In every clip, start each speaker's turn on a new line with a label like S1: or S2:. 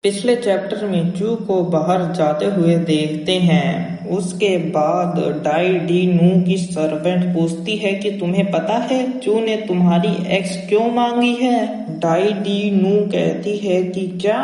S1: पिछले चैप्टर में चू को बाहर जाते हुए देखते हैं। उसके बाद डाई डी नू की सर्वेंट पूछती है कि तुम्हें पता है चू ने तुम्हारी एक्स क्यों मांगी है। डाई डी नू कहती है कि क्या?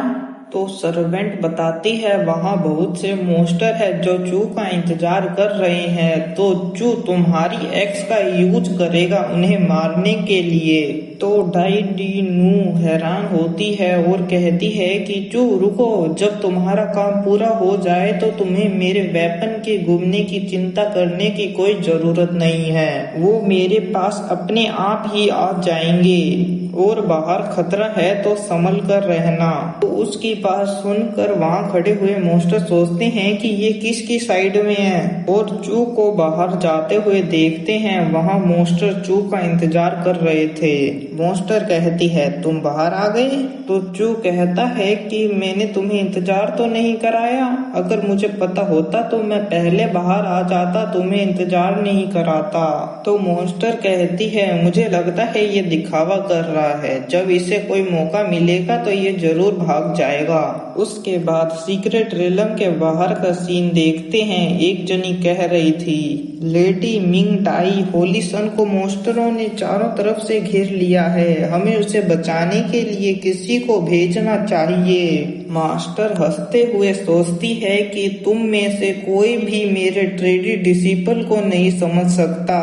S1: तो सर्वेंट बताती है वहाँ बहुत से मॉन्स्टर है जो चू का इंतजार कर रहे हैं, तो चू तुम्हारी एक्स का यूज करेगा उन्हें मारने के लिए। तो डाई डी नू हैरान होती है और कहती है कि चू रुको, जब तुम्हारा काम पूरा हो जाए तो तुम्हें मेरे वेपन के घूमने की चिंता करने की कोई जरूरत नहीं है, वो मेरे पास अपने आप ही आ जाएंगे और बाहर खतरा है तो संभल कर रहना। तो उसकी बात सुनकर वहाँ खड़े हुए मॉन्स्टर सोचते हैं कि ये किसकी साइड में है और चू को बाहर जाते हुए देखते हैं। वहाँ मॉन्स्टर चू का इंतजार कर रहे थे। मॉन्स्टर कहती है तुम बाहर आ गए? तो चू कहता है कि मैंने तुम्हें इंतजार तो नहीं कराया, अगर मुझे पता होता तो मैं पहले बाहर आ जाता, तुम्हें इंतजार नहीं कराता। तो मॉन्स्टर कहती है मुझे लगता है ये दिखावा कर रहा है, जब इसे कोई मौका मिलेगा तो ये जरूर भाग जाएगा। उसके बाद सीक्रेट रेलम के बाहर का सीन देखते हैं। एक जनी कह रही थी लेडी मिंग टाई होली सन को मॉन्स्टरों ने चारों तरफ से घेर लिया है, हमें उसे बचाने के लिए किसी को भेजना चाहिए। मास्टर हंसते हुए सोचती है कि तुम में से कोई भी मेरे ट्रेडी डिसिपल को नहीं समझ सकता।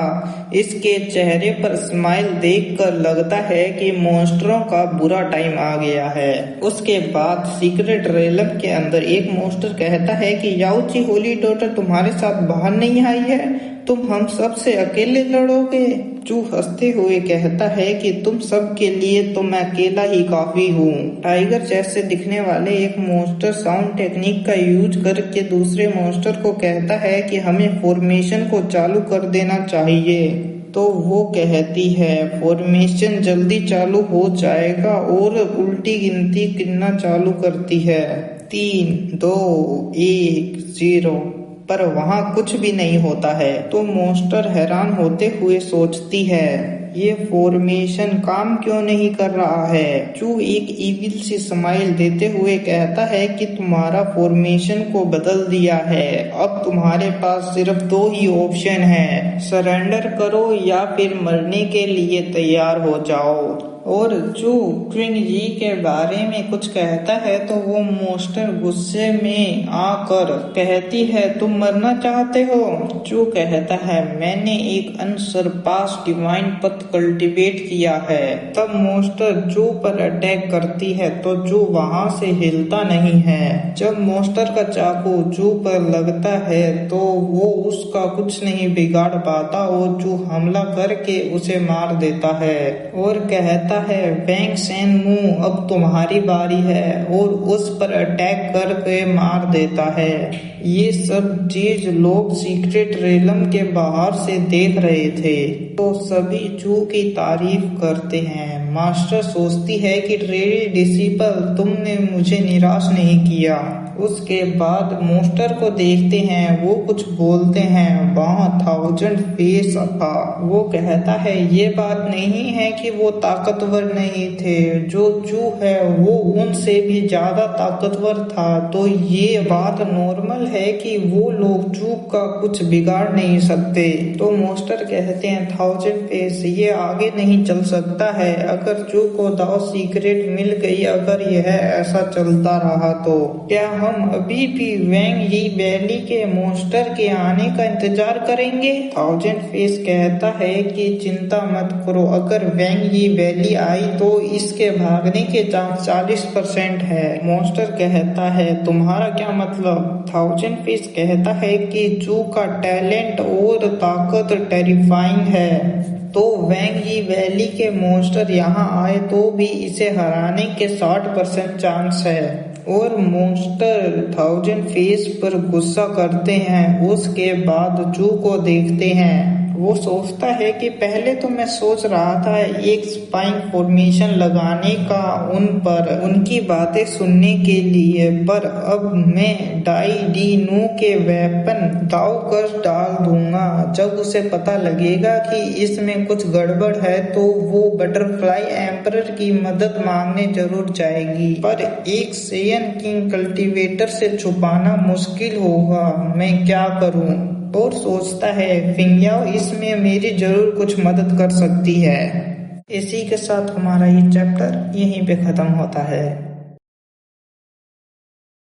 S1: इसके चेहरे पर स्माइल देखकर लगता है कि मॉन्स्टरों का बुरा टाइम आ गया है। उसके बाद सीक्रेट रेलम के अंदर एक मॉन्स्टर कहता है कि याओची होली डॉटर तुम्हारे साथ बाहर नहीं आई है, तुम हम सब से अकेले लड़ोगे? चू हंसते हुए कहता है कि तुम सब के लिए तो मैं अकेला ही काफी हूँ। टाइगर जैसे दिखने वाले एक मॉन्स्टर साउंड टेक्निक का यूज करके दूसरे मॉन्स्टर को कहता है कि हमें फॉर्मेशन को चालू कर देना चाहिए। तो वो कहती है फॉर्मेशन जल्दी चालू हो जाएगा और उल्टी गिनती गिनना चालू करती है 3, 2, 1, 0। पर वहाँ कुछ भी नहीं होता है। तो मॉन्स्टर हैरान होते हुए सोचती है ये फॉर्मेशन काम क्यों नहीं कर रहा है। चू एक इविल सी स्माइल देते हुए कहता है कि तुम्हारा फॉर्मेशन को बदल दिया है, अब तुम्हारे पास सिर्फ 2 ही ऑप्शन है, सरेंडर करो या फिर मरने के लिए तैयार हो जाओ। और चू क्विंग जी के बारे में कुछ कहता है तो वो मॉन्स्टर गुस्से में आकर कहती है तुम मरना चाहते हो? चू कहता है मैंने एक अनसरपास डिवाइन पथ कल्टीवेट किया है। तब मॉन्स्टर चू पर अटैक करती है तो चू वहां से हिलता नहीं है। जब मॉन्स्टर का चाकू चू पर लगता है तो वो उसका कुछ नहीं बिगाड़ पाता और चू हमला करके उसे मार देता है और कहता है वेंग सेन मू अब तुम्हारी बारी है और उस पर अटैक करके मार देता है। ये सब चीज लोग सीक्रेट रेलम के बाहर से देख रहे थे तो सभी चू की तारीफ करते हैं। मास्टर सोचती है कि ट्रेडी डिसिपल तुमने मुझे निराश नहीं किया। उसके बाद मॉन्स्टर को देखते हैं, वो कुछ बोलते हैं। वहाँ 1000 फेस था। वो कहता है ये बात नहीं है कि वो ताकतवर नहीं थे, जो चू है वो उनसे भी ज्यादा ताकतवर था, तो ये बात नॉर्मल है कि वो लोग चू का कुछ बिगाड़ नहीं सकते। तो मॉन्स्टर कहते हैं 1000 फेस ये आगे नहीं चल सकता है, अगर चू को दाव सीक्रेट मिल गई, अगर यह ऐसा चलता रहा तो क्या हम अभी भी वेंग यी वैली के मॉन्स्टर के आने का इंतजार करेंगे? 1000 फेस कहता है कि चिंता मत करो, अगर वेंग यी वैली आई तो इसके भागने के चांस 40% है। मॉन्स्टर कहता है तुम्हारा क्या मतलब? 1000 फेस कहता है कि चू का टैलेंट और ताकत टेरिफाइंग है, तो वेंग यी वैली के मॉन्स्टर यहाँ आए तो भी इसे हराने के 60% चांस है। और मॉन्स्टर 1000 फेस पर गुस्सा करते हैं। उसके बाद चू को देखते हैं। वो सोचता है कि पहले तो मैं सोच रहा था एक स्पाइंग फॉर्मेशन लगाने का उन पर, उनकी बातें सुनने के लिए, पर अब मैं डाई डी नू के वेपन दाव कर डाल दूंगा। जब उसे पता लगेगा कि इसमें कुछ गड़बड़ है तो वो बटरफ्लाई एम्परर की मदद मांगने जरूर जाएगी, पर एक सेयन किंग कल्टीवेटर से छुपाना मुश्किल होगा। मैं क्या करूं? और सोचता है फिंगयाओ इसमें मेरी जरूर कुछ मदद कर सकती है। इसी के साथ हमारा ये चैप्टर यहीं पे खत्म होता है।